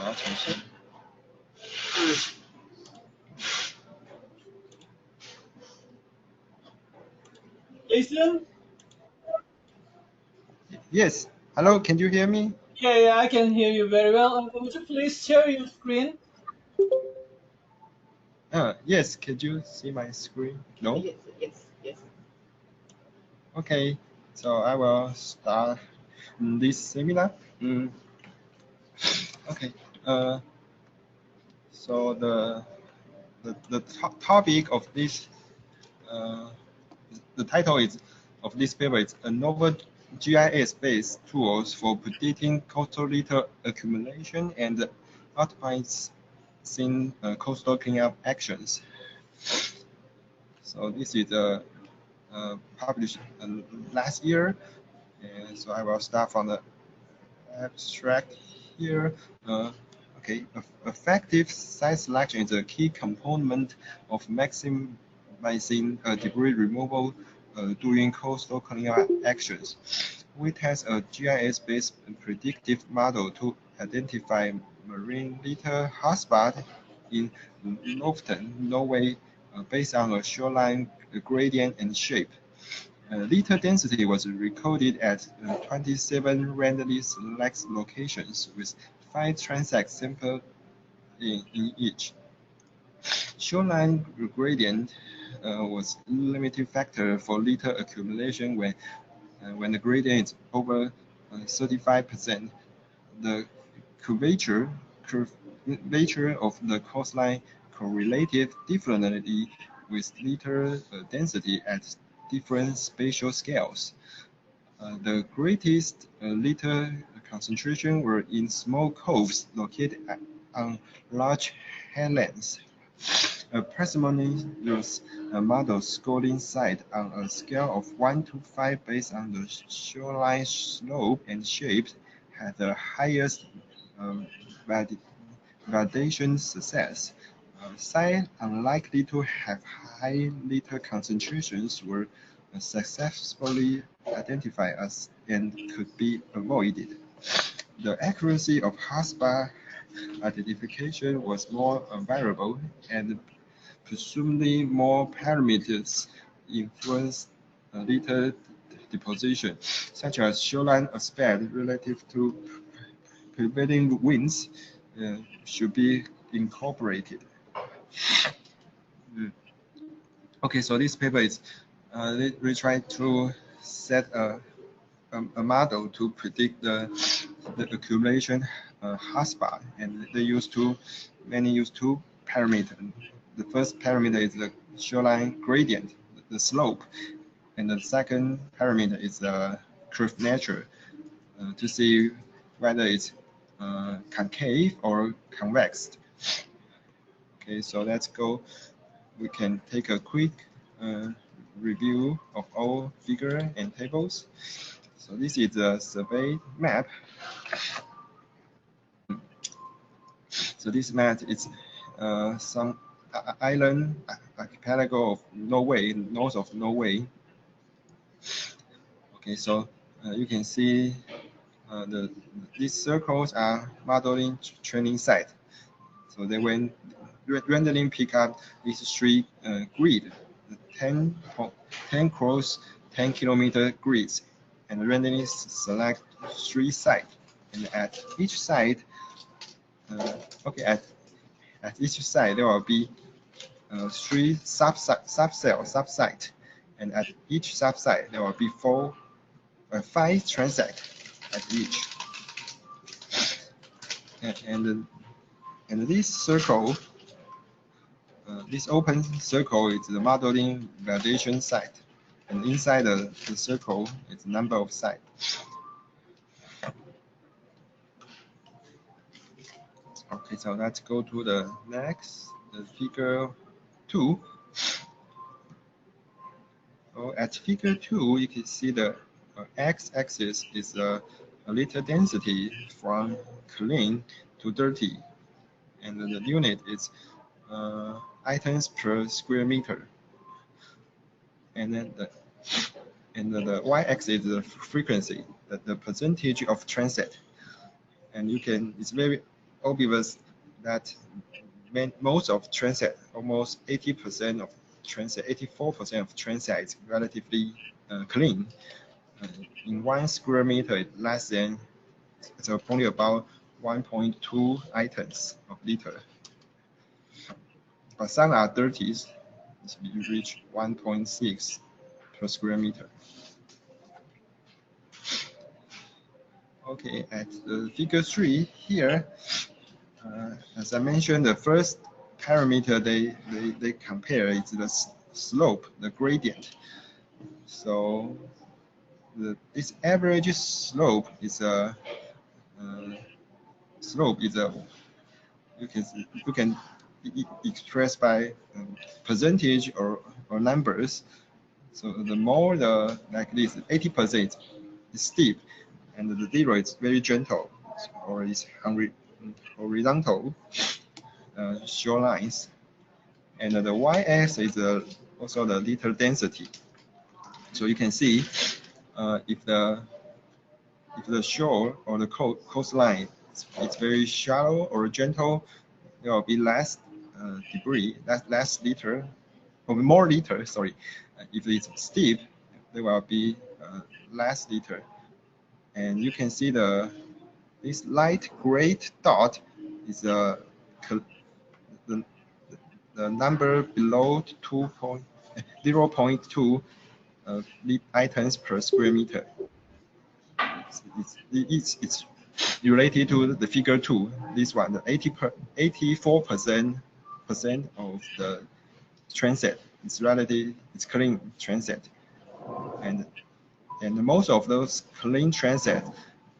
我要重新。Jason? Yes. Hello. Can you hear me? Yeah, I can hear you very well. Would you please share your screen? Yes. Can you see my screen? No. Yes. Okay. So I will start this seminar. Okay. So the topic of this, the title of this paper is a novel GIS-based tools for predicting coastal litter accumulation and optimizing coastal cleanup actions. So this is published last year, and so I will start from the abstract here. Okay, effective site selection is a key component of maximizing debris removal during coastal cleanup actions. We test a GIS-based predictive model to identify marine litter hotspots in northern Norway based on a shoreline gradient and shape. Litter density was recorded at 27 randomly selected locations with 5 transect samples in each. Shoreline gradient was limiting factor for litter accumulation when the gradient is over 35%. The curvature of the coastline correlated differently with litter density at different spatial scales. The greatest litter concentration were in small coves located on large headlands. Parsimonious model scoring site on a scale of 1 to 5 based on the shoreline slope and shape had the highest validation success. Sites unlikely to have high litter concentrations were successfully identified as and could be avoided. The accuracy of hotspot identification was more variable, and presumably more parameters influenced litter deposition, such as shoreline aspect relative to prevailing winds, should be incorporated. Okay, so this paper is we try to set a model to predict the accumulation hotspot, and many use two parameters. The first parameter is the shoreline gradient, the slope, and the second parameter is the curvature to see whether it's concave or convex. Okay, so let's go. We can take a quick review of all figures and tables. So this is a survey map. So this map is some island archipelago of Norway, north of Norway. Okay, so you can see these circles are modeling training site. So they went randomly pick up these three grid, 10 cross 10 kilometer grids, and randomly select 3 sites. And at each site, at each site there will be 3 sub-sites, and at each sub-site there will be 5 transect at each. And this circle, this open circle is the modeling validation site, and inside the circle is the number of sites. Okay, so let's go to the next, figure 2. So at figure 2, you can see the x-axis is a litter density from clean to dirty, and the unit is items per square meter. And then the y-axis is the frequency, the percentage of transit. And it's very obvious that most of transit, almost 80% of transit, 84% of transit is relatively clean. In 1 square meter, it's only about 1.2 items of litter. But some are dirty, you reach 1.6 per square meter. Okay, at the figure 3 here, as I mentioned, the first parameter they compare is the slope, the gradient. So this average slope is a you can express by percentage or numbers. So the more like this 80% is steep, and the 0 is very gentle, or is horizontal shorelines. And the y-axis is also the litter density. So you can see if the shore or the coastline is very shallow or gentle, there will be less debris, less litter, or more litter. Sorry, if it's steep, there will be less litter. And you can see this light gray dot is the number below 0.2 items per square meter. It's related to the figure 2. This one, the 84% of the transit is it's clean transit, and most of those clean transit,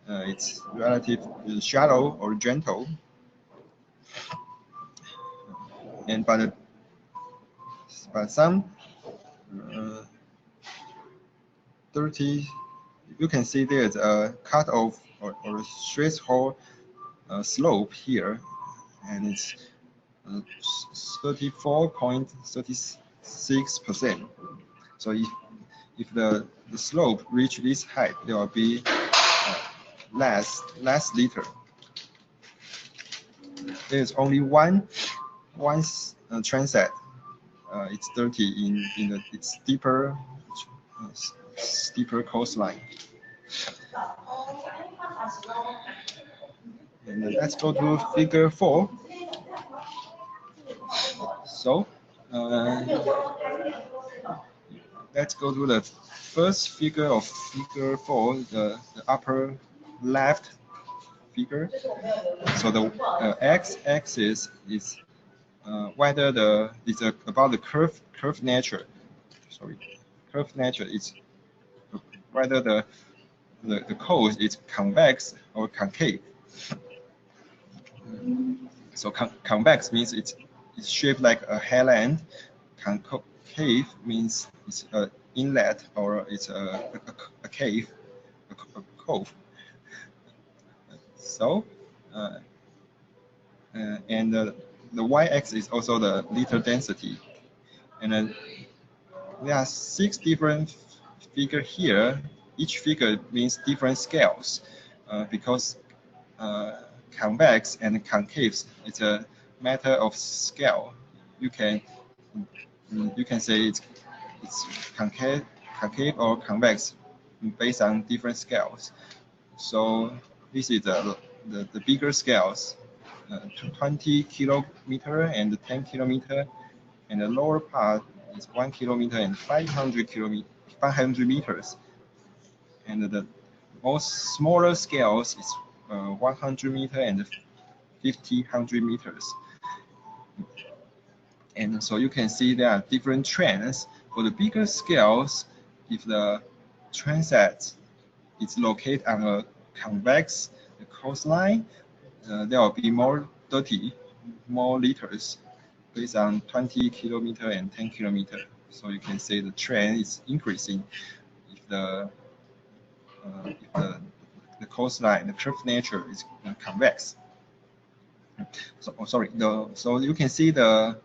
it's relatively shallow or gentle. And but some dirty, you can see there's a cutoff or a threshold slope here, and it's 34.36%. So if the slope reach this height, there will be less litter. There's only one transit. It's dirty in its steeper coastline. And let's go to figure 4. So let's go to the first figure of figure 4, the upper left figure. So the x-axis is whether it's about the curve nature. Sorry, curve nature is whether the coast is convex or concave. So convex means it's shaped like a headland. Concave means it's an inlet, or it's a cave, a cove. So and the y-axis is also the litter density. And then there are 6 different figures here. Each figure means different scales, because convex and concave, it's a matter of scale. You can say it's concave or convex based on different scales. So this is the bigger scales, 20 kilometer and 10 kilometer, and the lower part is 1 kilometer and 500 meters. And the most smaller scales is 100 meter and 100 meters. And so you can see there are different trends. For the bigger scales, if the transit is located on a convex coastline, there will be more dirty, more litters based on 20 kilometer and 10 kilometer. So you can say the trend is increasing if the coastline, the curve nature is convex. So so you can see the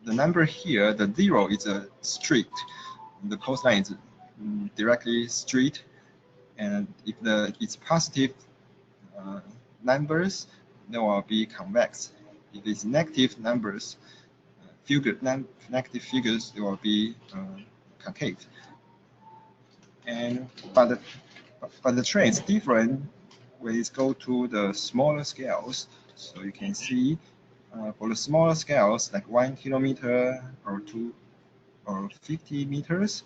number here, the 0 is a straight. The coastline is directly straight, and if it's positive numbers, they will be convex. If it's negative numbers, negative figures, they will be concave. But the trend is different when it go to the smaller scales. So you can see for the smaller scales, like 1 kilometer or 2 or 50 meters,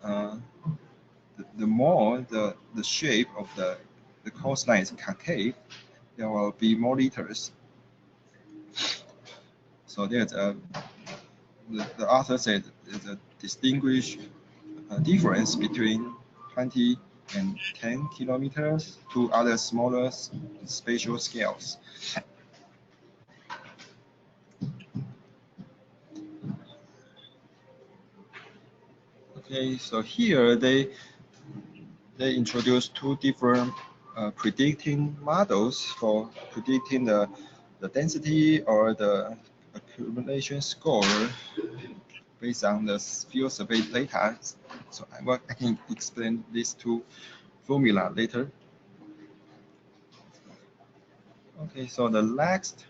the more the shape of the coastline is concave, there will be more liters. So there's the author said there's a distinguished difference between 20 and 10 kilometers to other smaller spatial scales. Okay, so here they introduce two different predicting models for predicting the density or the accumulation score based on the field survey data. So I can explain these two formula later. Okay, so the next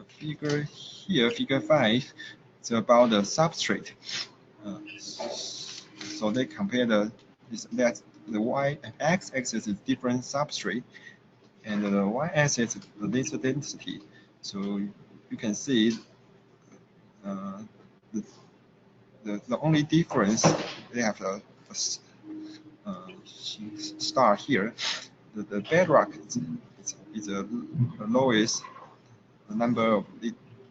figure here, figure 5, it's about the substrate. So they compare the x-axis is different substrate, and the y-axis is the laser density. So you can see the only difference, they have a star here. The bedrock is the lowest number of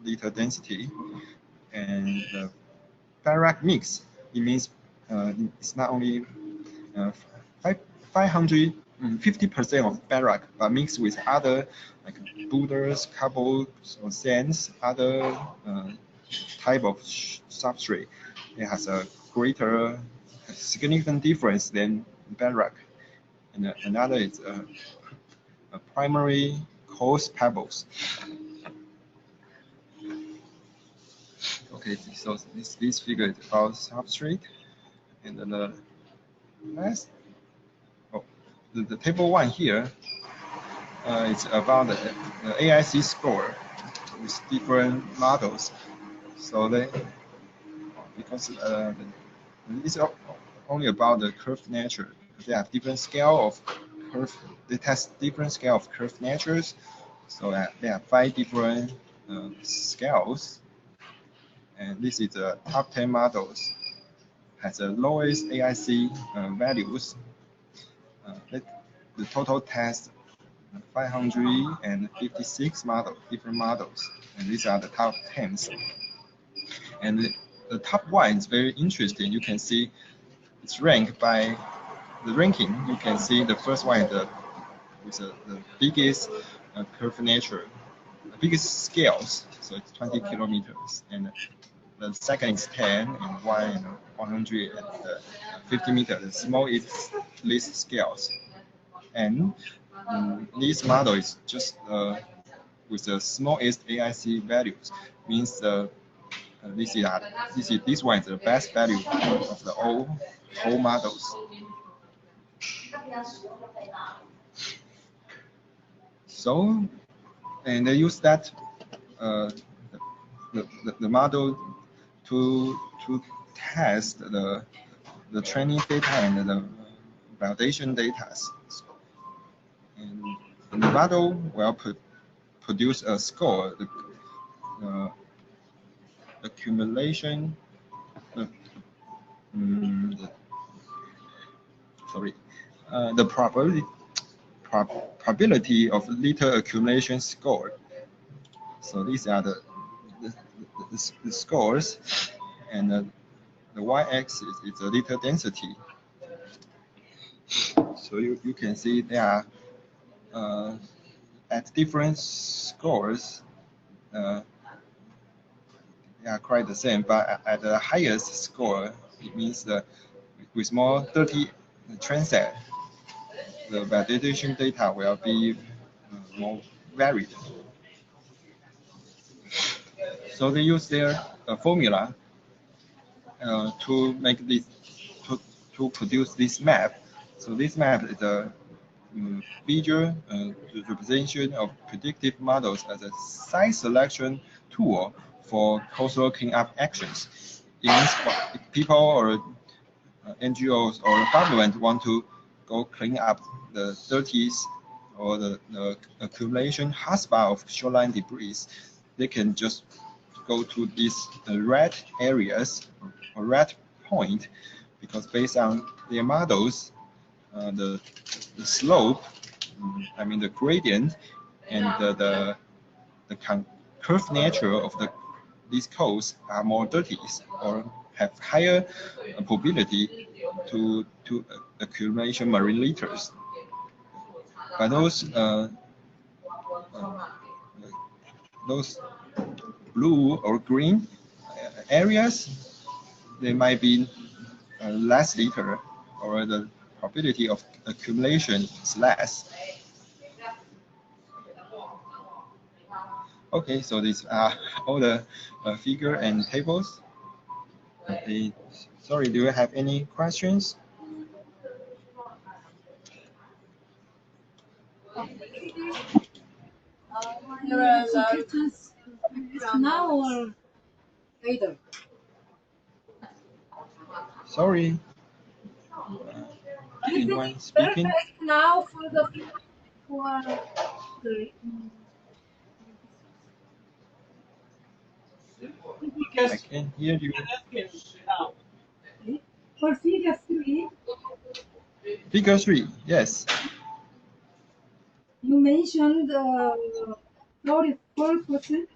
liter density, and the bedrock mix, it means it's not only 50% of bedrock, but mixed with other like boulders, cobbles, or sands, other type of substrate. It has a greater, significant difference than bedrock. And another is a primary coarse pebbles. Okay, so this figure is about substrate, and then the last, the table 1 here, it's about the AIC score with different models. So because it's only about the curve nature. They have different scale of curve. They test different scale of curve natures. So they have 5 different scales. And this is the top 10 models. Has the lowest AIC values. The total test 556 different models, and these are the top 10s. And the top 1 is very interesting. You can see it's ranked by the ranking. You can see the first one is the biggest curvature, the biggest scales. So it's 20 kilometers, and the second is 10, and 1 and 150 meters. The smallest least scales, and this model is just with the smallest AIC values. Means this one is the best value of the all models. So, and they use that the model to test the training data and the validation data. And the model will produce a score, the accumulation, the probability of liter accumulation score. So these are the scores, and the y-axis is the liter density. So you can see they are at different scores. They are quite the same, but at the highest score, it means that with more 30 transect, the validation data will be more varied. So they use their formula to make this, to produce this map. So this map is visual representation of predictive models as a site selection tool for coastal cleanup actions. It means if people or NGOs or government want to go clean up the dirties or the accumulation hotspot of shoreline debris, they can just go to these red areas or red point, because based on their models, the slope, I mean the gradient, and the curved nature of these coasts are more dirty or have higher probability to accumulation marine litters. But those blue or green areas, they might be less litter, or the probability of accumulation is less. Okay, so these are all the figure and tables. Sorry, do you have any questions? Now or later? Sorry. Anyone speaking? Now for the I can hear you. For figure 3. Figure 3, yes. You mentioned 44%.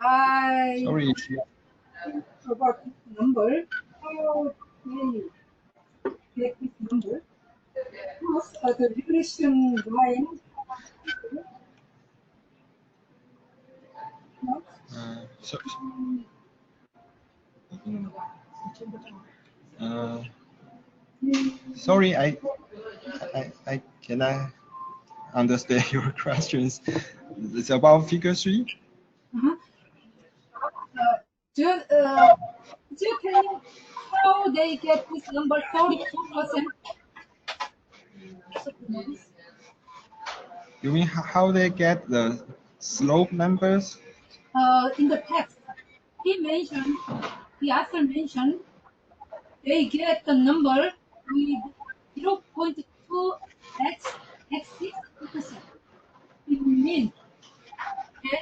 I Sorry. forgot this number. How can you get this number? Plus, the regression line. Sorry, I cannot understand your questions. It's about figure 3. Can you how they get this number 44%? You mean how they get the slope numbers? In the text, the author mentioned, they get the number with 0.2x 6%. It means,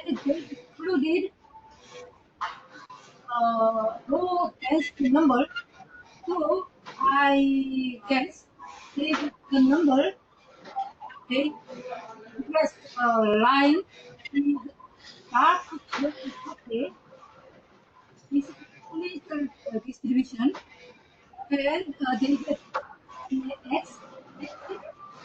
and they included low density number. So I guess they get the number. They press a line with dark color. This is exponential distribution, and they get the x axis.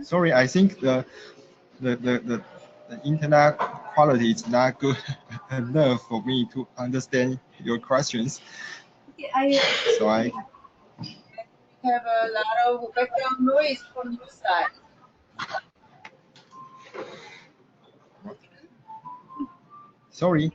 Sorry, I think the internet quality is not good enough for me to understand your questions. Okay, so I have a lot of background noise from your side. Sorry.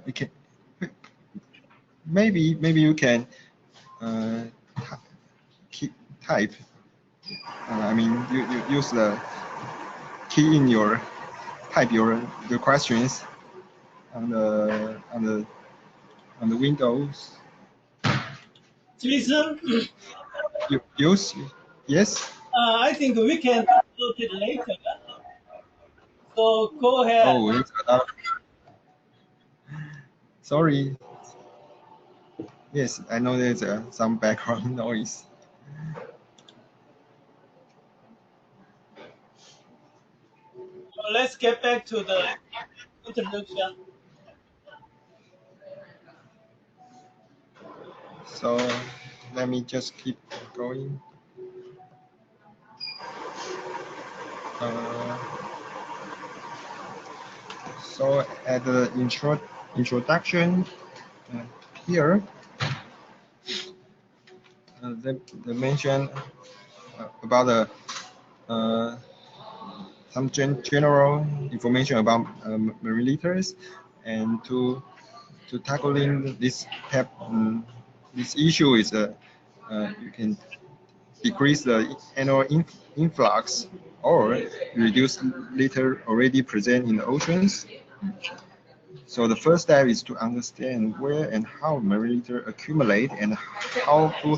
Okay. Maybe you can type. I mean, you use the key in your type your questions on the Windows. Jason? You use yes. I think we can talk it later. So go ahead. Oh, it's sorry. Yes, I know there's some background noise. Let's get back to the introduction. So let me just keep going. So at the introduction here, they mention about the some general information about marine litters, and to tackling this this issue is you can decrease the annual influx or reduce litter already present in the oceans. So the first step is to understand where and how marine litter accumulate and how to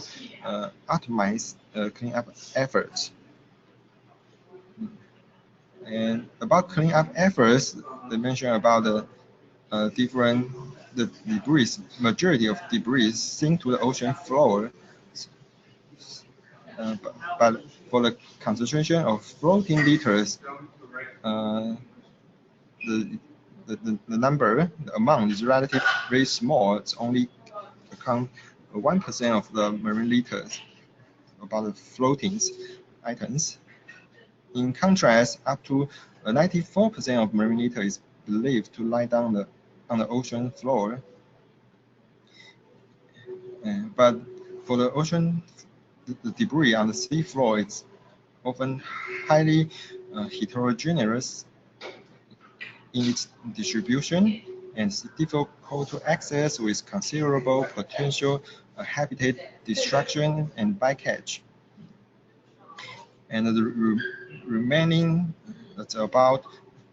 optimize cleanup efforts. And about cleanup efforts, they mention about the debris. Majority of debris sink to the ocean floor. But for the concentration of floating litters, the number, the amount is relatively very small. It's only account 1% of the marine litters about the floating items. In contrast, up to 94% of marine litter is believed to lie down on the ocean floor. But for the ocean, the debris on the sea floor is often highly heterogeneous in its distribution and difficult to access with considerable potential habitat destruction and bycatch. And the remaining, that's about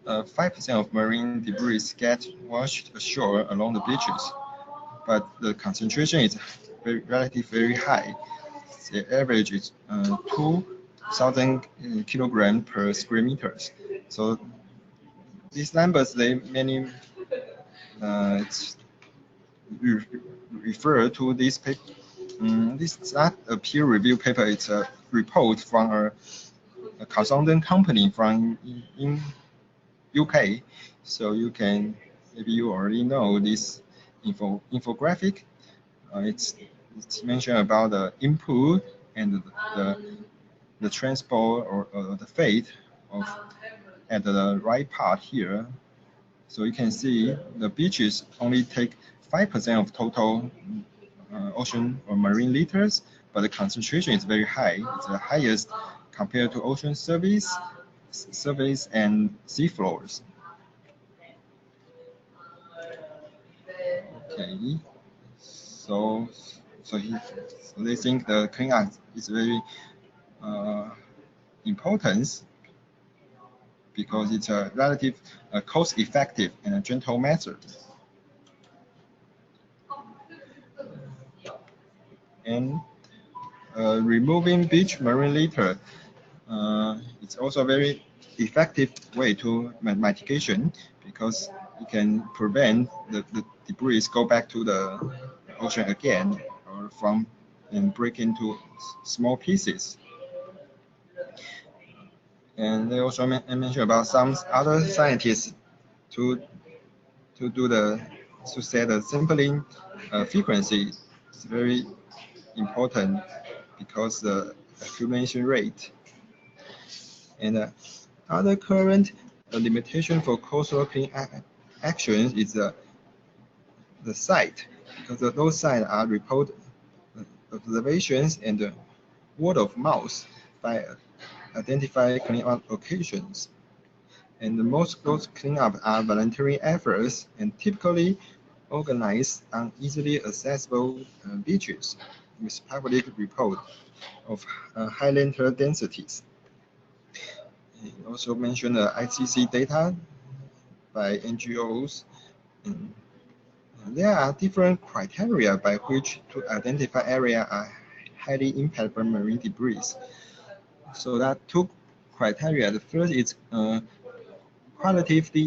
5% of marine debris get washed ashore along the beaches, but the concentration is relatively very high. The average is 2,000 kilograms per square meters. So these numbers, they many refer to this paper. This is not a peer-reviewed paper. It's a report from a consultant company from in UK. So you can, maybe you already know this infographic. It's mentioned about the input and the transport or the fate of at the right part here. So you can see the beaches only take 5% of total ocean or marine litters, but the concentration is very high. It's the highest compared to ocean surface and seafloors. Okay, so they think the cleanup is very important because it's a relative cost-effective and a gentle method. And removing beach marine litter, it's also a very effective way to mitigation because it can prevent the debris go back to the ocean again or and break into small pieces. And they also mention about some other scientists to set the sampling frequency is very important because the accumulation rate. And other current limitation for coastal clean actions is the site, because those sites are report observations and word of mouth by identify cleanup locations. And most those cleanup are voluntary efforts and typically organized on easily accessible beaches with public report of high litter densities. It also mentioned the ICC data by NGOs. And there are different criteria by which to identify areas are highly impacted by marine debris. So that two criteria. The first is qualitative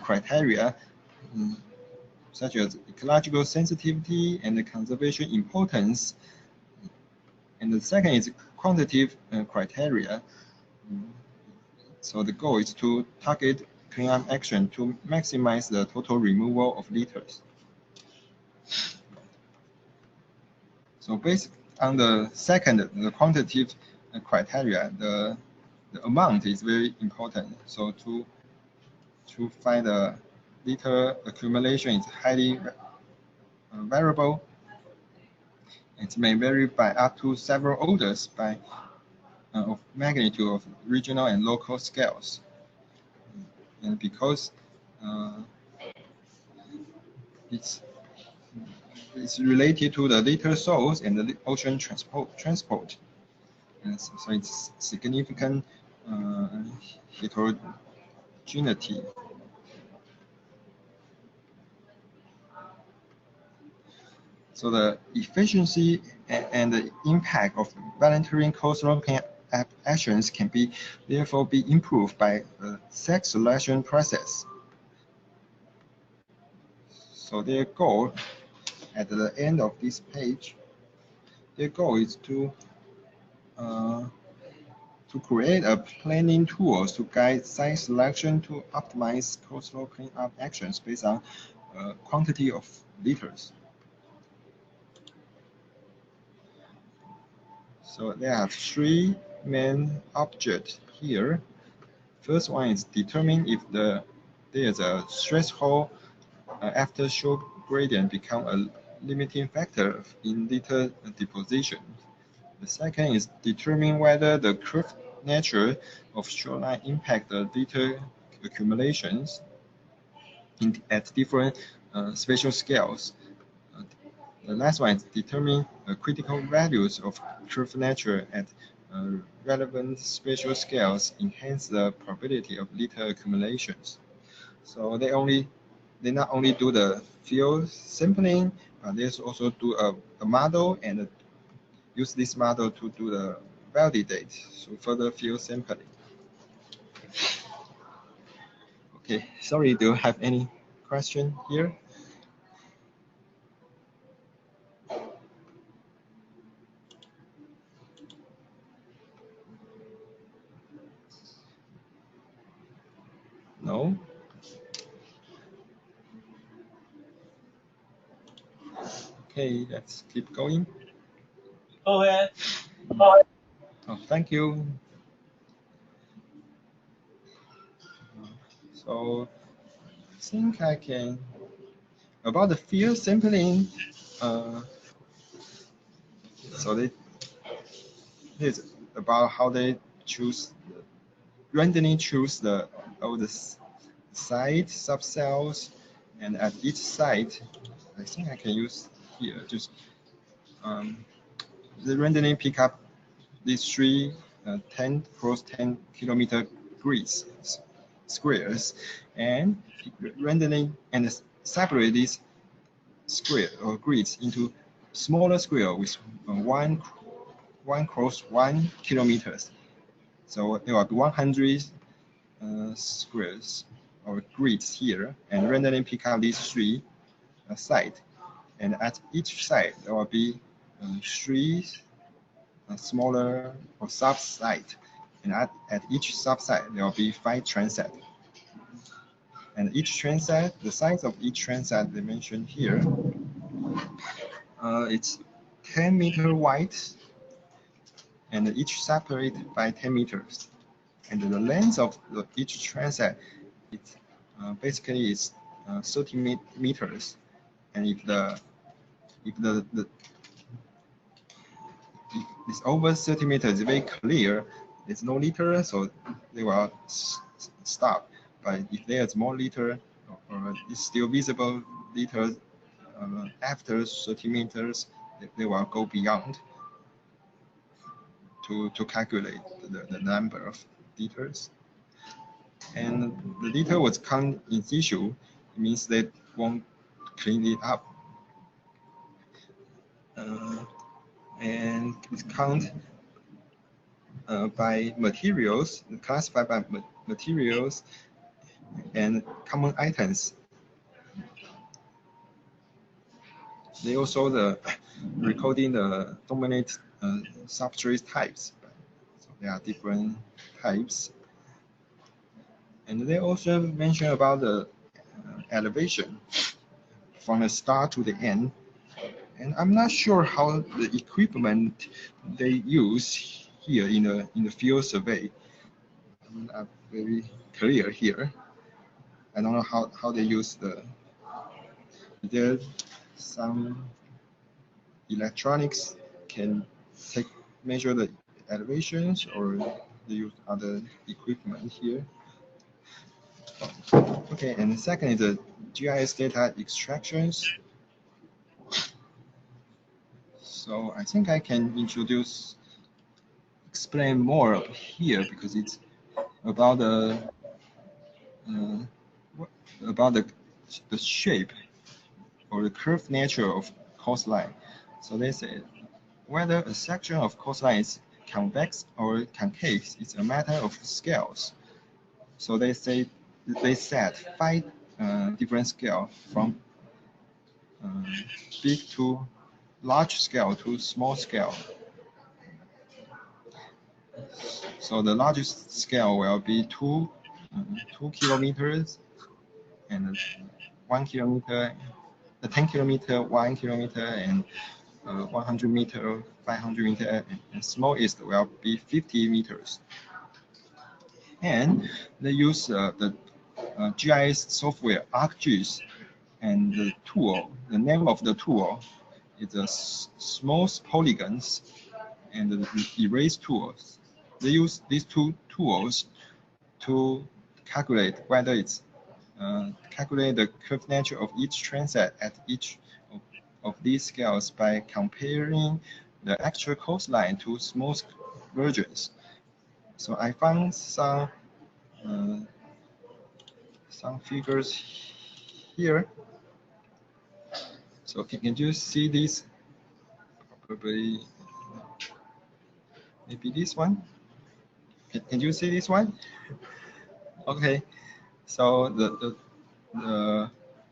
criteria, such as ecological sensitivity and the conservation importance. And the second is quantitative criteria. So the goal is to target cleanup action to maximize the total removal of litters. So based on the second, the quantitative criteria, the amount is very important. So to find the litter accumulation is highly variable. It may vary by up to several orders of magnitude of regional and local scales. And because it's related to the litter source and the ocean transport. And so it's significant heterogeneity. So the efficiency and the impact of voluntary coastal actions can therefore be improved by the sex selection process. So their goal at the end of this page, their goal is to create a planning tools to guide site selection to optimize coastal cleanup actions based on quantity of litters. So there are three main objects here. First one is determine if there's a threshold after shore gradient become a limiting factor in litter deposition. The second is determine whether the curved nature of shoreline impact the litter accumulations at different spatial scales. The last one is determine critical values of curved nature at relevant spatial scales enhance the probability of litter accumulations. So they not only do the field sampling, but they also do a model and use this model to do the validate, so further field sampling. Okay, sorry, do you have any question here? No? Okay, let's keep going. Go ahead. Oh, thank you. So I think I can, about the field sampling, so this is about how they randomly choose all the site subcells, and at each site, I think I can use here, just they randomly pick up these three 10 cross 10 kilometer grids, squares, and randomly and separate these square or grids into smaller square with one cross 1 kilometers. So there are 100 squares or grids here, and randomly pick up these three sites. And at each site, there will be three smaller or sub-site. And at each sub-site, there will be 5 transect. And each transect, the size of each transect they mentioned here, it's 10 meter wide, and each separated by 10 meters. And the length of each transect, it's basically is 30 meters. And if it's over 30 meters, it's very clear. There's no litter, so they will stop. But if there's more litter, or it's still visible litter after 30 meters, they will go beyond to calculate the number of litters. And the litter was count in situ, it means they won't clean it up. And it's count by materials, classified by materials and common items. They also recording the dominant substrate types. So there are different types. And they also mention about the elevation from the start to the end. And I'm not sure how the equipment they use here in the field survey. Not very clear here. I don't know how they use there some electronics can measure the elevations, or they use other equipment here. Okay, and the second is the GIS data extractions. So I think I can explain more here, because it's about the shape or the curved nature of coastline. So they say whether a section of coastline is convex or concave is a matter of scales. So they set 5 different scales, from big to large scale to small scale. So the largest scale will be 2 kilometers and 1 kilometer, 10 kilometer, 1 kilometer, and 100 meter, 500 meter, and smallest will be 50 meters. And they use the GIS software ArcGIS, and the name of the tool is the smooth polygons and the erase tools. They use these 2 tools to calculate whether it's calculate the curved nature of each transect at each of these scales by comparing the actual coastline to smooth versions. So I found some figures here. So can you see this? Probably maybe this one. Can you see this one? Okay. So the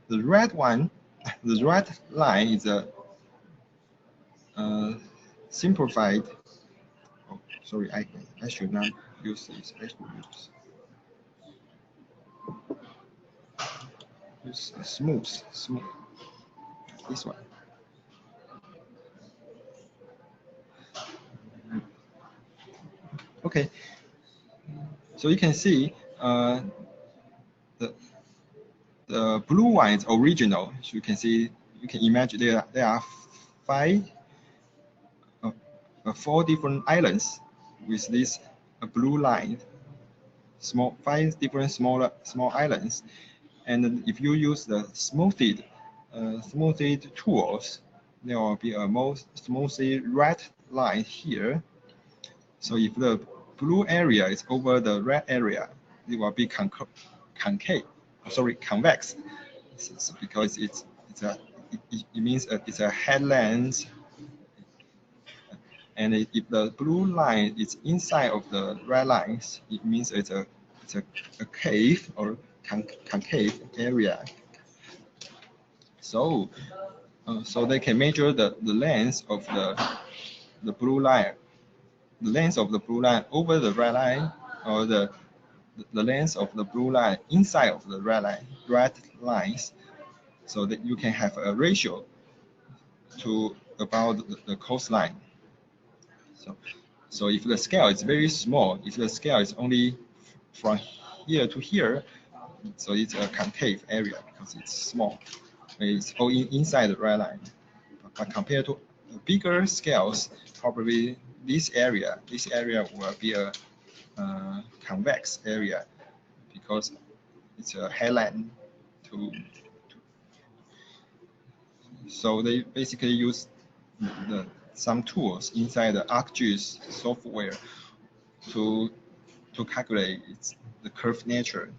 red one, the red line is a simplified. Oh, sorry, I should not use this. I should use smooth. This one. Okay. So you can see the blue one is original. So you can see, you can imagine there are 4 different islands with this blue line. 5 different small islands. And if you use the smoothed tools, there will be a more smoothly red line here. So if the blue area is over the red area, it will be convex. So because it means it's a headland. And if the blue line is inside of the red lines, it means it's a cave or concave area. So they can measure the length of the blue line, the length of the blue line over the red line, or the length of the blue line inside of the red lines, so that you can have a ratio to about the coastline. So if the scale is very small, if the scale is only from here to here, so it's a concave area because it's small. It's all inside the red line. But compared to bigger scales, probably this area will be a convex area because it's a headland. So they basically use some tools inside the ArcGIS software to calculate the curved nature,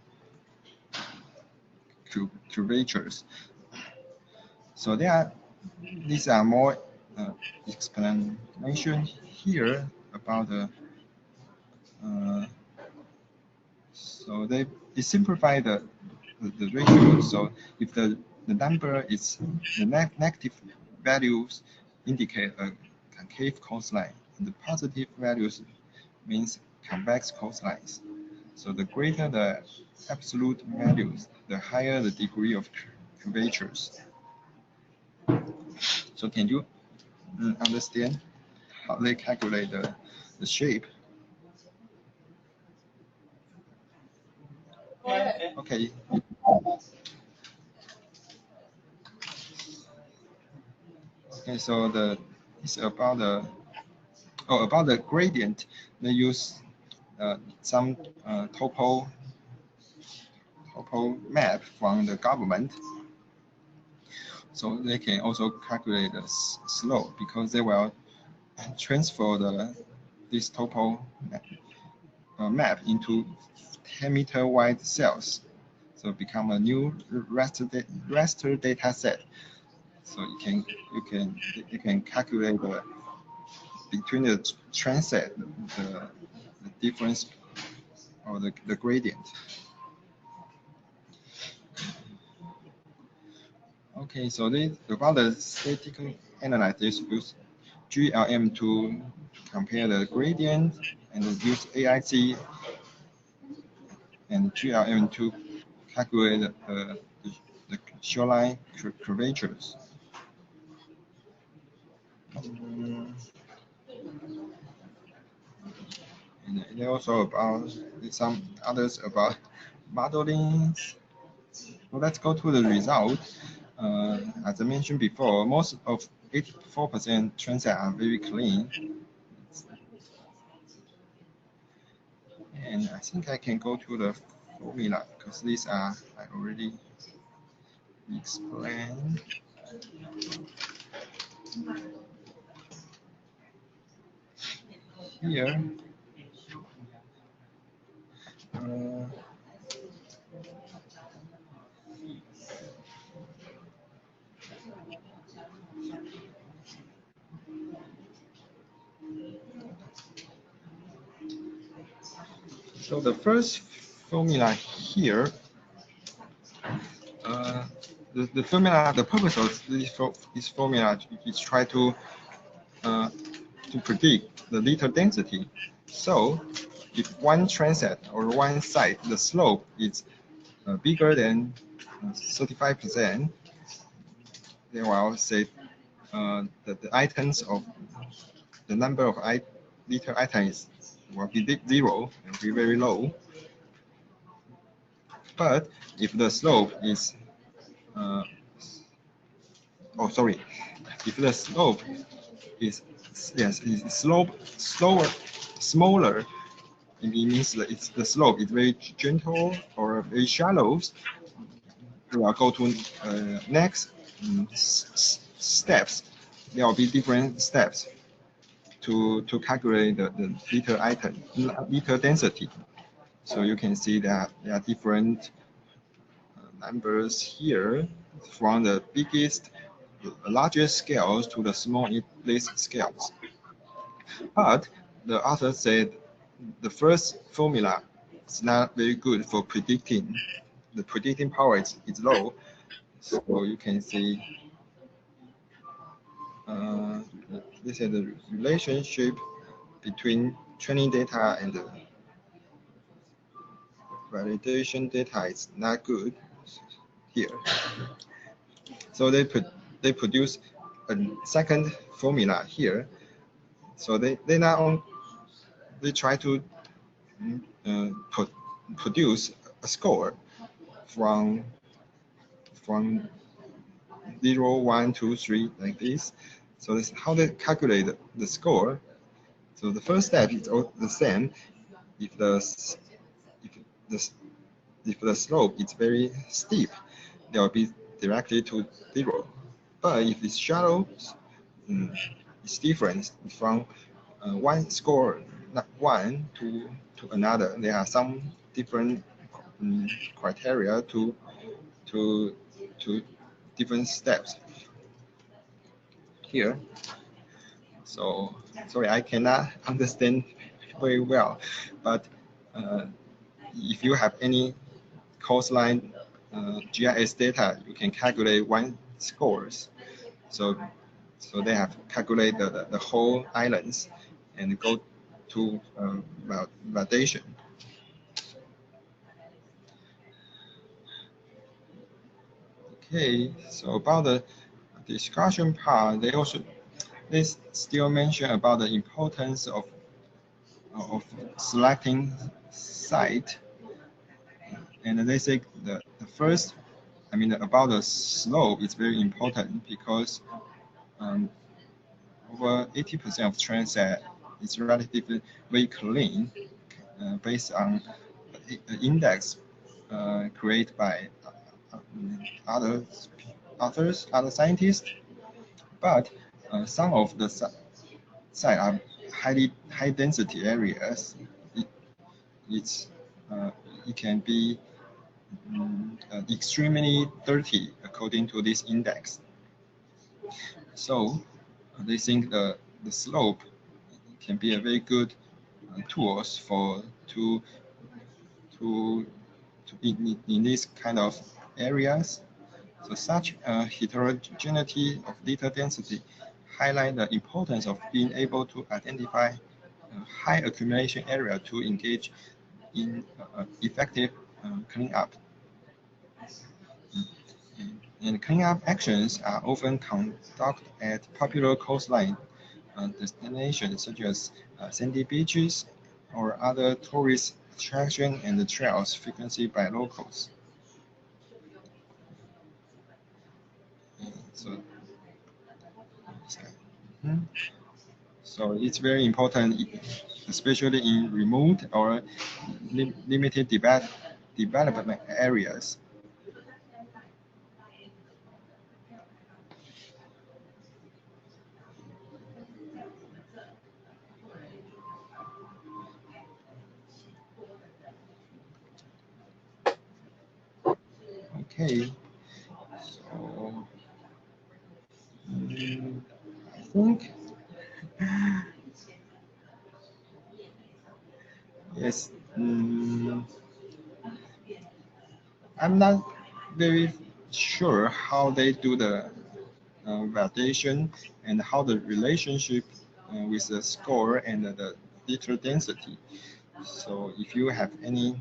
curvatures. So these are more explanation here about the. So they simplify the ratio. So if the number is the negative values indicate a concave coastline, and the positive values means convex coastlines. So the greater the absolute values, the higher the degree of curvatures. So can you understand how they calculate the shape? Okay. Okay, so it's about the gradient. They use some topo map from the government, so they can also calculate the slope because they will transfer this topo map into 10-meter wide cells, so become a new raster data set. So you can calculate between the transit the difference or the gradient. Okay, so about the statistical analysis, use GLM to compare the gradient, and use AIC and GLM to calculate the shoreline curvatures. And also about some others about modeling. Well, let's go to the result. As I mentioned before, most of 84% transect are very clean. And I think I can go to the formula because these are I already explained. Here. So the first formula here, the formula, the purpose of this formula is try to predict the litter density. So if one transit or one site, the slope is bigger than 35%, then I will say that the items of the number of litter items will be 0 and be very low. But if the slope is if the slope is smaller, it means that the slope is very gentle or very shallow. We will go to next steps. There will be different steps to calculate the litter density. So you can see that there are different numbers here, from the largest scales to the smallest scales. But the author said the first formula is not very good for predicting. The predicting power is low. So you can see this is the relationship between training data and the validation data is not good here. So they produce a second formula here. So they try to produce a score from 0, 1, 2, 3 like this. So this is how they calculate the score. So the first step is all the same. If the slope is very steep, there will be directly to 0. But if it's shallow, it's different from one score, not one to another. There are some different criteria to different steps here. So sorry, I cannot understand very well, but if you have any coastline GIS data, you can calculate one scores. So they have calculated the whole islands and go to validation. Okay, so about discussion part, they still mention about the importance of selecting site, and they say the first, I mean about the slope is very important because over 80% of trains is relatively very clean, based on the index created by other scientists, but some of the sites are high density areas. It can be extremely dirty according to this index. So they think the slope can be a very good tools in this kind of areas. So such heterogeneity of data density highlight the importance of being able to identify high accumulation area to engage in effective cleanup. And cleanup actions are often conducted at popular coastline destinations such as sandy beaches or other tourist attractions and trails frequented by locals. So it's very important, especially in remote or limited development areas. Okay, so I think yes. I'm not very sure how they do the validation and how the relationship with the score and the data density. So if you have any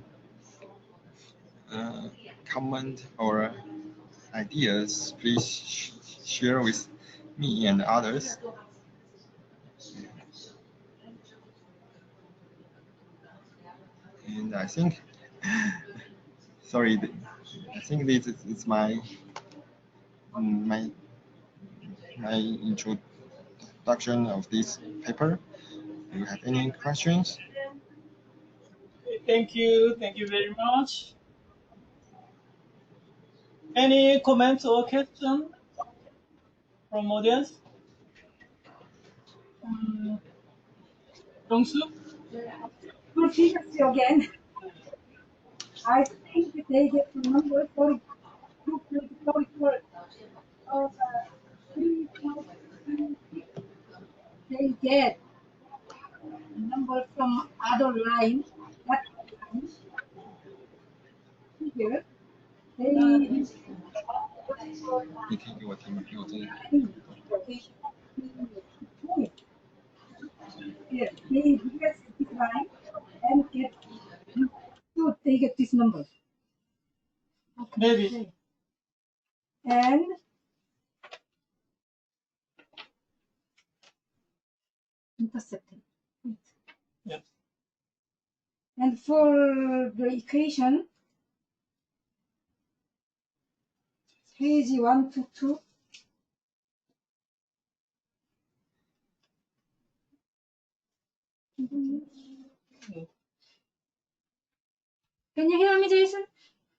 comment or ideas, please share with me and others. And I think, sorry, I think this is my introduction of this paper. Do you have any questions? Thank you very much. Any comments or questions from audience? Dong-soo? Good figures again. I think they get the number 44. They get number from other line. That line here. They yeah, they get this line and get so they get this number. Maybe. And intercepting. Yep. And for the equation, page 1 to 2. Can you hear me, Jason?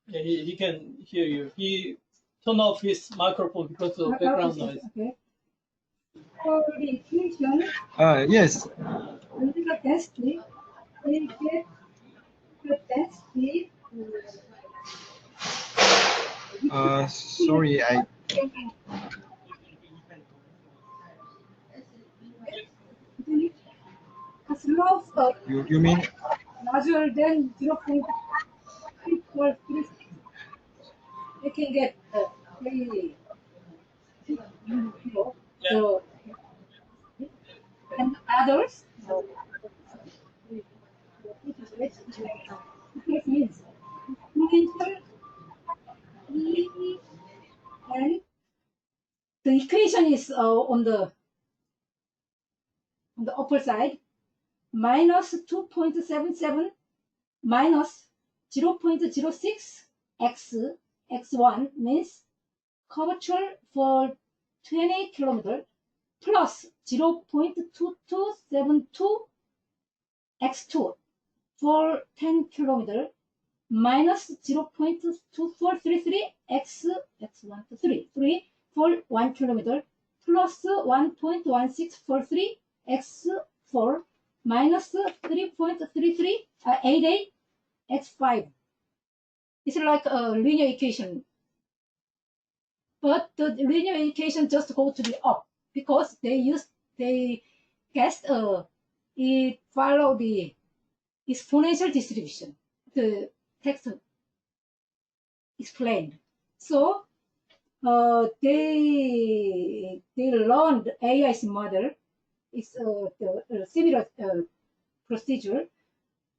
Yeah, he can hear you. He turned off his microphone because of background noise. Okay. For the equation, yes. the density, they get the density. Sorry, I. A slope of You mean? larger than 0.346. They can get very so, and others. It means exponential E and the equation is on the upper side, minus 2.77 minus 0.06 x1 means curvature for 20 kilometers plus 0.2272 x2 for 10 kilometers minus 0.2433 x1 to 3 for 1 kilometer plus 1.1643 x4 minus 3.3388 x5. It's like a linear equation, but the linear equation just go to the up because they guessed it follow the exponential distribution. The text explained. So they learned AIC model. It's the similar procedure.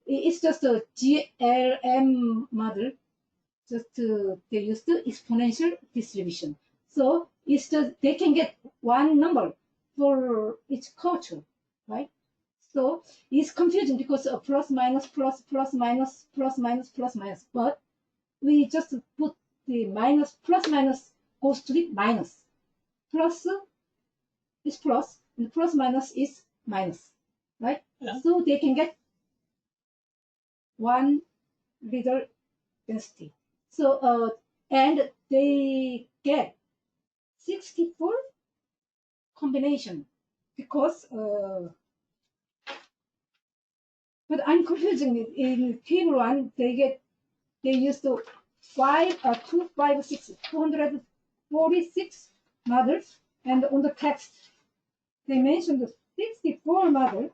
It's just a GLM model. Just they use the exponential distribution. So it's just they can get one number for each culture, right? So it's confusing because plus minus plus plus minus plus minus plus minus. But we just put the minus plus minus goes to the minus. Plus is plus and plus minus is minus, right? Yeah. So they can get one little density. So and they get 64 combination because but I'm confusing it. In table 1 they used to 246 models, and on the text they mentioned 64 models.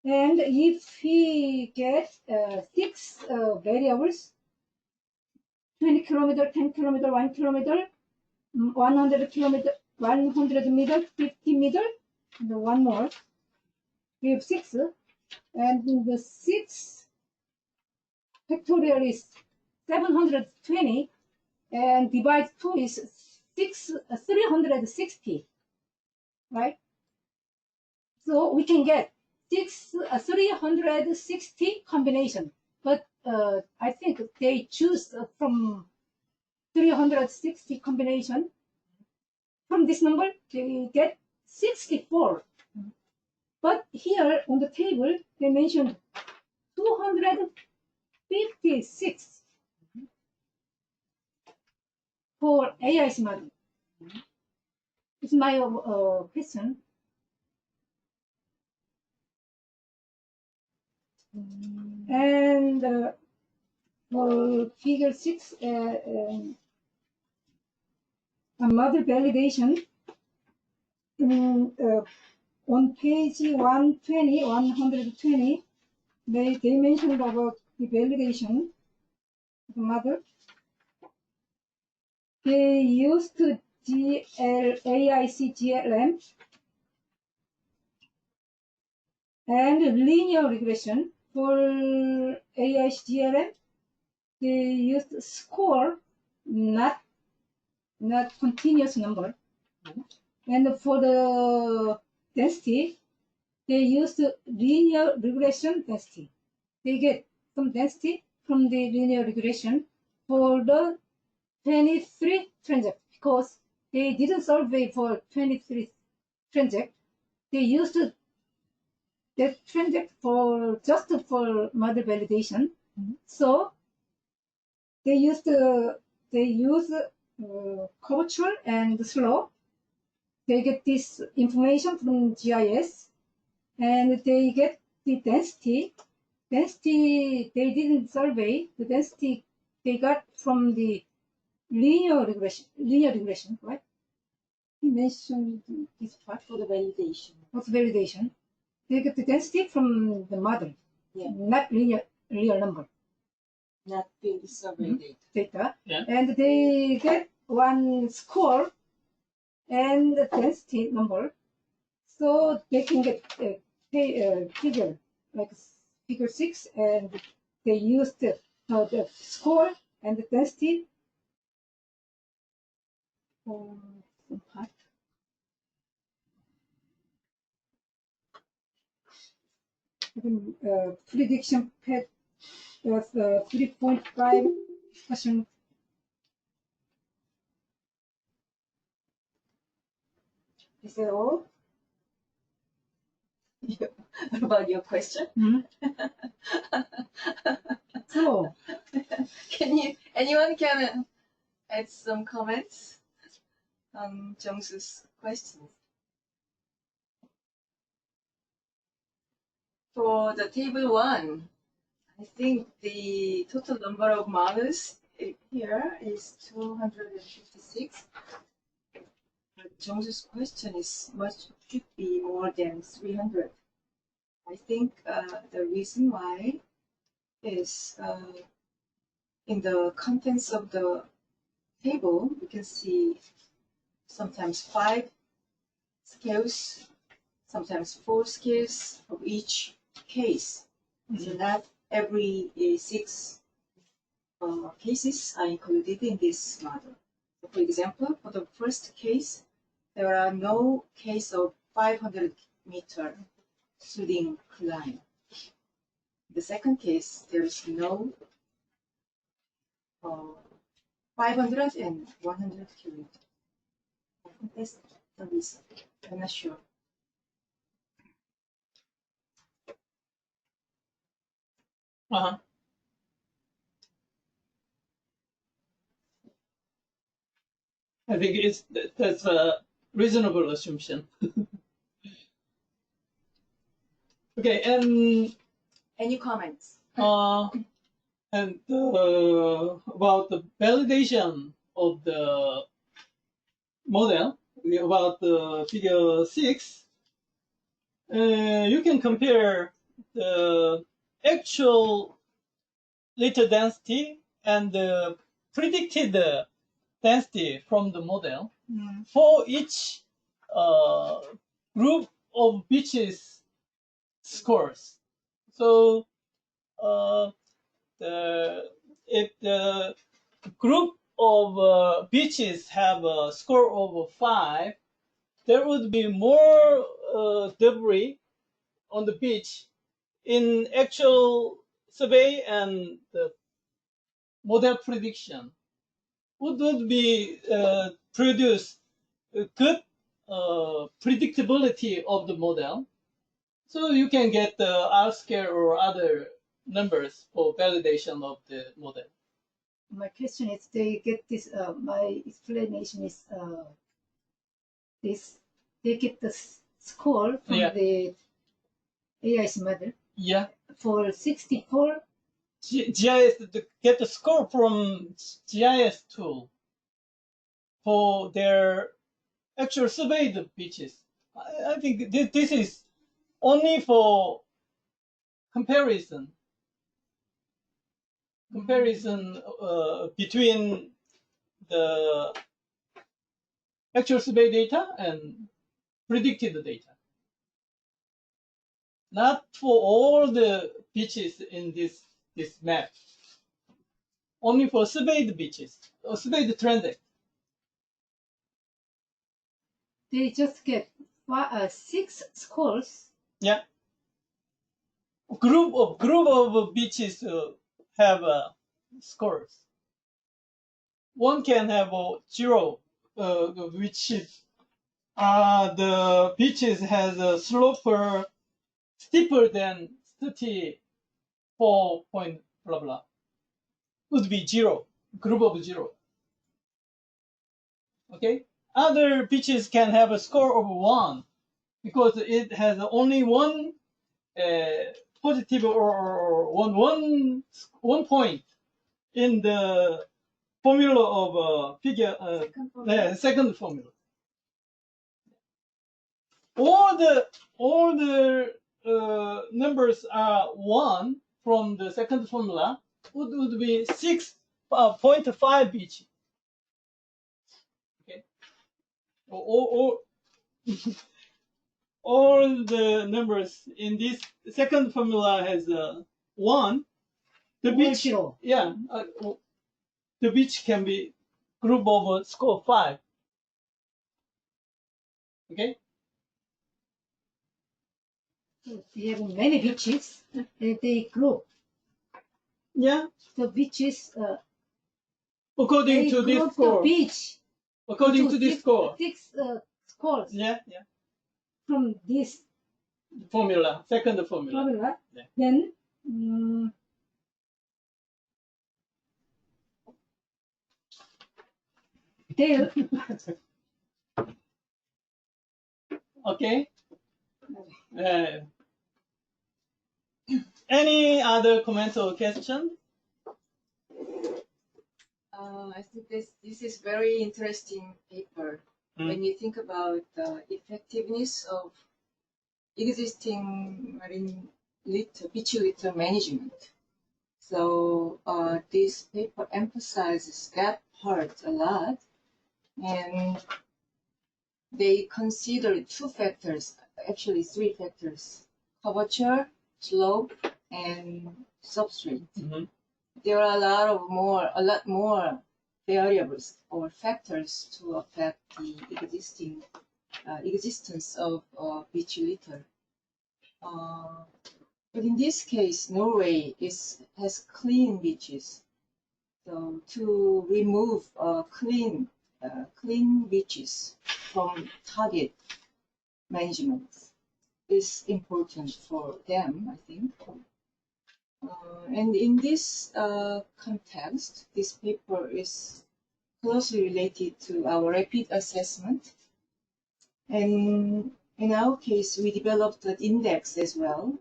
And if we get 6 variables, 20 kilometer, 10 kilometer, 1 kilometer, 100 kilometer, 100 meter, 50 meter, and one more. We have 6, and the 6 factorial is 720, and divide 2 is 360, right? So we can get 360 combination, but I think they choose from 360 combination. From this number, they get 64. But here on the table, they mentioned 256 for AIC model. It's my question. And for figure 6, a model validation, on page 120, they mentioned about the validation of the model. They used AIC GLM and linear regression. For AIC GLM, they used score, not continuous number. And for the density, they used linear regression density. They get some density from the linear regression for the 23 transect, because they didn't survey for 23 transect. They used that transect for just for model validation. So they use curvature and slope. They get this information from GIS, and they get the density. Density they didn't survey. The density they got from the linear regression, right? He mentioned this part for the validation. What's validation? They get the density from the model, not real number. Not field survey data. Yeah. And they get one score and the density number, so they can get a figure like figure 6, and they use the score and the density for some part. prediction pad was 3.5%. Is that all? About your question? So, anyone can add some comments on Jungsu's questions? For the table 1, I think the total number of models here is 256. But Jungsu's question is should be more than 300. I think the reason why is in the contents of the table, you can see sometimes 5 scales, sometimes 4 scales of each case. So not every 6 cases are included in this model. So for example, for the first case, there are no case of 500-meter flooding line. The second case, there is no 500 and 100 kilometers. I think that's the reason. I'm not sure. Uh-huh. I think that's a reasonable assumption. Okay, and any comments? And about the validation of the model, about the figure 6, you can compare the actual litter density and the predicted density from the model for each group of beaches scores. So if the group of beaches have a score of 5, there would be more debris on the beach in actual survey, and the model prediction would be produce a good predictability of the model. So you can get the R-square or other numbers for validation of the model. my question is, they get this, my explanation is, they get the score from the AI's model. Yeah. For 64. GIS, get the score from GIS tool for their actual surveyed beaches. I think this is only for comparison between the actual survey data and predicted data. Not for all the beaches in this map. Only for surveyed beaches or surveyed trended. They just get 6 scores. Yeah. Group of beaches have scores. One can have 0, which is the beaches has a slope steeper than 34 point blah blah. Would be 0, group of 0. Okay. Other beaches can have a score of 1 because it has only one positive or one point in the formula of figure second formula. All the numbers are 1 from the second formula would be 6.5 beach. Okay. All the numbers in this second formula has 1. The beach, yeah, the beach can be group of score 5. Okay. We have many beaches, and they grow. Yeah. The beaches, According they to this group the score. beach According to into this score. six scores Yeah, yeah. from this Formula, second formula. formula. Yeah. Then they Okay. Any other comments or questions? I think this is very interesting paper when you think about the effectiveness of existing marine beach litter management. So this paper emphasizes that part a lot, and they consider two factors, actually three factors: curvature, slope, and substrate. Mm-hmm. There are a lot more variables or factors to affect the existence of beach litter. But in this case, Norway has clean beaches. So to remove clean beaches from target management is important for them, I think. And in this context, this paper is closely related to our rapid assessment. And in our case, we developed an index as well.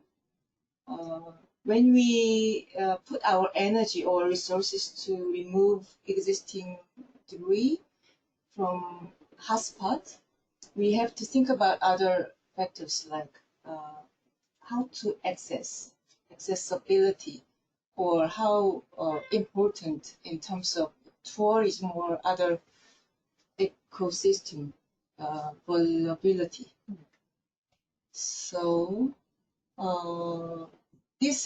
When we put our energy or resources to remove existing debris from hotspot, we have to think about other factors like how to accessibility, or how important in terms of tourism or other ecosystem vulnerability. So this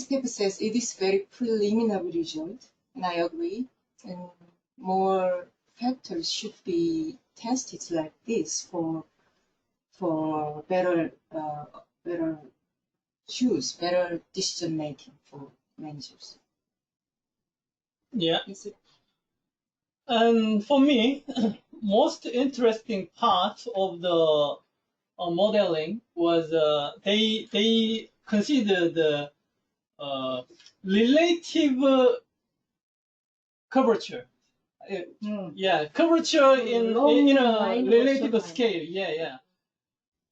paper says it is very preliminary result, and I agree. And more factors should be tested like this for better decision making for managers. Yeah. And for me, most interesting part of the modeling was they considered the relative curvature. Yeah, curvature in a relative scale. Yeah.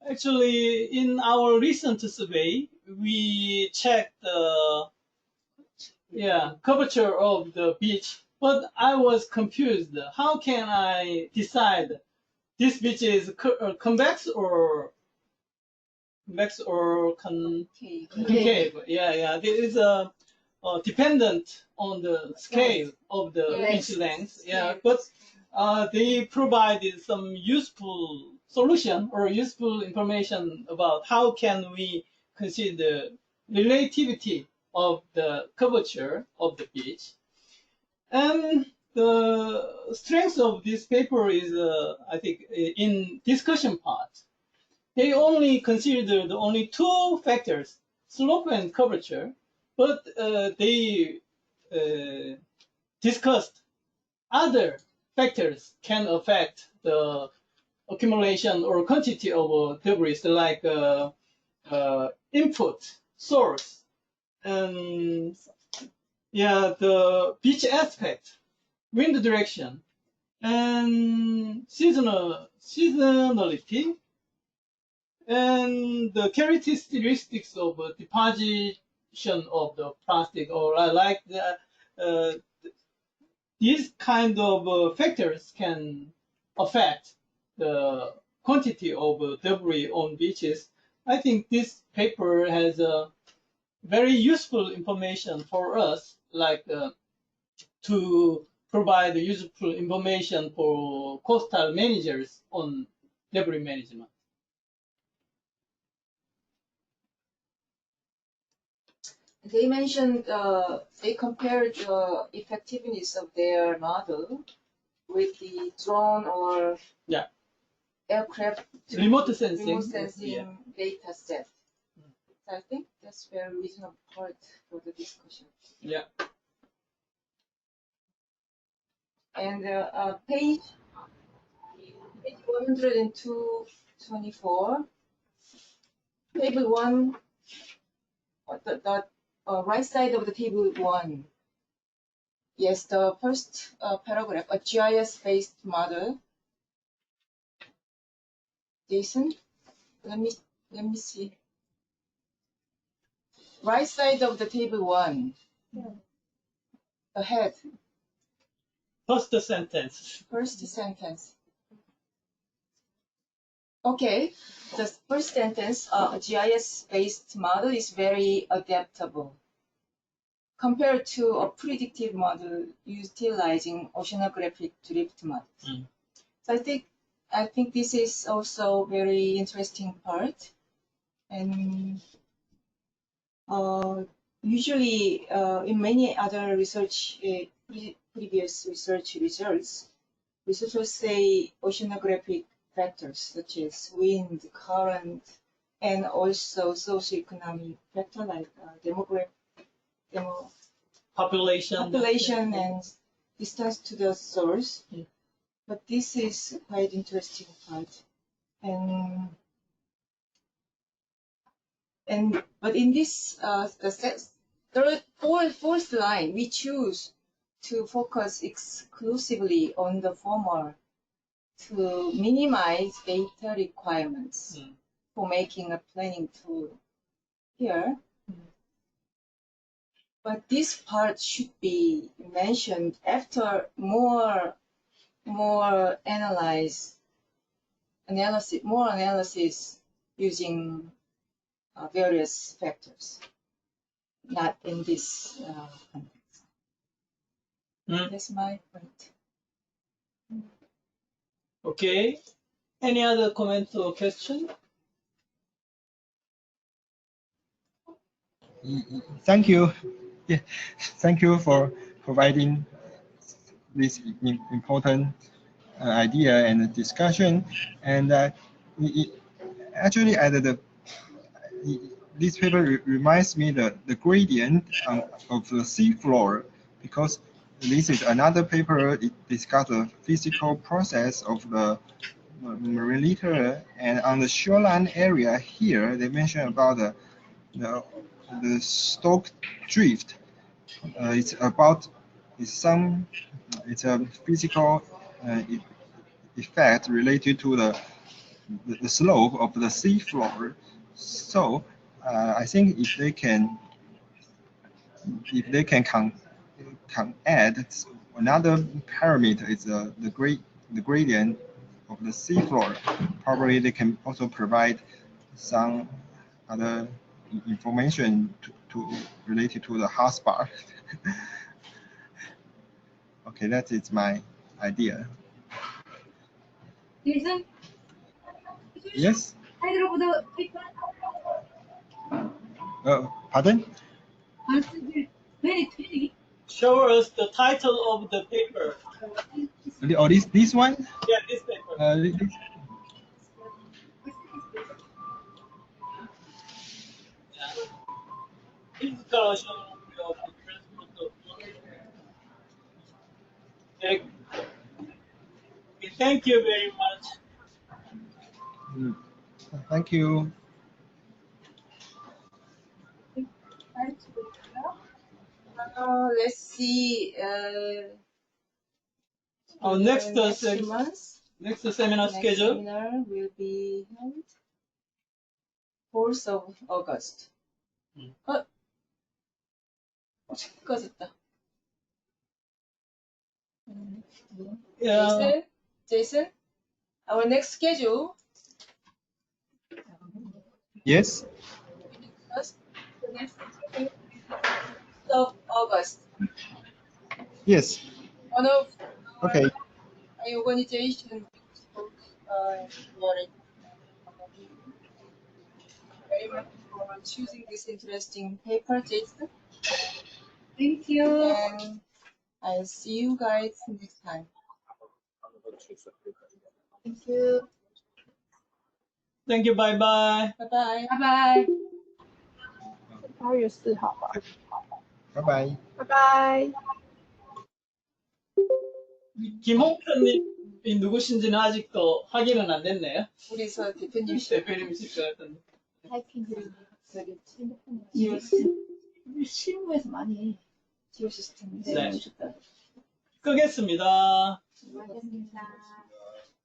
Actually, in our recent survey, we checked the curvature of the beach, but I was confused. How can I decide this beach is convex or concave? Yeah. There is a dependent on the scale of the beach length. Yeah, but they provided some useful solution or useful information about how can we consider relativity of the curvature of the beach. And the strength of this paper is, I think, in discussion part. They only considered only two factors, slope and curvature, but they discussed other factors can affect the accumulation or quantity of debris, like input, source, and the beach aspect, wind direction, and seasonality, and the characteristics of deposition of the plastic, or like these kind of factors can affect the quantity of debris on beaches. I think this paper has very useful information for us, like to provide useful information for coastal managers on debris management. They mentioned they compared the effectiveness of their model with the drone or aircraft Remote sensing. remote sensing Yeah. data set. So I think that's very reasonable part for the discussion. Yeah. And page 102-24, table 1, the right side of the table 1. Yes, the first paragraph, a GIS-based model. Jason, let me see. Right side of the table 1. Ahead. First sentence. First sentence. Okay, the first sentence, a GIS-based model is very adaptable compared to a predictive model utilizing oceanographic drift models. So I think this is also very interesting part, and usually in many other research, previous research results, researchers say oceanographic factors such as wind, current, and also socioeconomic factors like population and distance to the source. But this is quite interesting part. But in this fourth line, we choose to focus exclusively on the former to minimize data requirements for making a planning tool here. But this part should be mentioned after more analysis using various factors, not in this context. That's my point. Okay. Any other comments or question? Thank you. Yeah, thank you for providing this important idea and discussion. And actually, this paper reminds me the gradient of the seafloor, because this is another paper. It discusses the physical process of the marine litter, and on the shoreline area here, they mention about the stock drift. It's a physical effect related to the slope of the seafloor. So I think if they can add another parameter, is the gradient of the seafloor. Probably they can also provide some other information related to the hotspot. Okay, that is my idea. Jason? Yes? Title of the paper? Pardon? Answer 2020. Show us the title of the paper. Oh, this one? Yeah, this paper. Physical oceanography of the transport of water. Okay, thank you very much. Thank you. Let's see. Our next month, seminar schedule. Seminar will be held 4th of August. 꺼졌다. Yeah. Jason, our next schedule. Yes? The next of August. Yes. One of Okay. organization very much for choosing this interesting paper, Jason. Thank you. And I'll see you guys next time. Thank you. Thank you. Bye bye. Bye bye. Bye bye. 8月4号吧。 Bye bye. 拜拜。 김홍편님이 누구신지는 아직도 확인은 안 됐네요. 우리 서 대표님 대표님이실 것 같은데. 타이핑들이 갑자기 핸드폰에 지오 실무에서 많이 시스템 네. 오셨다. 끄겠습니다. 수고하셨습니다.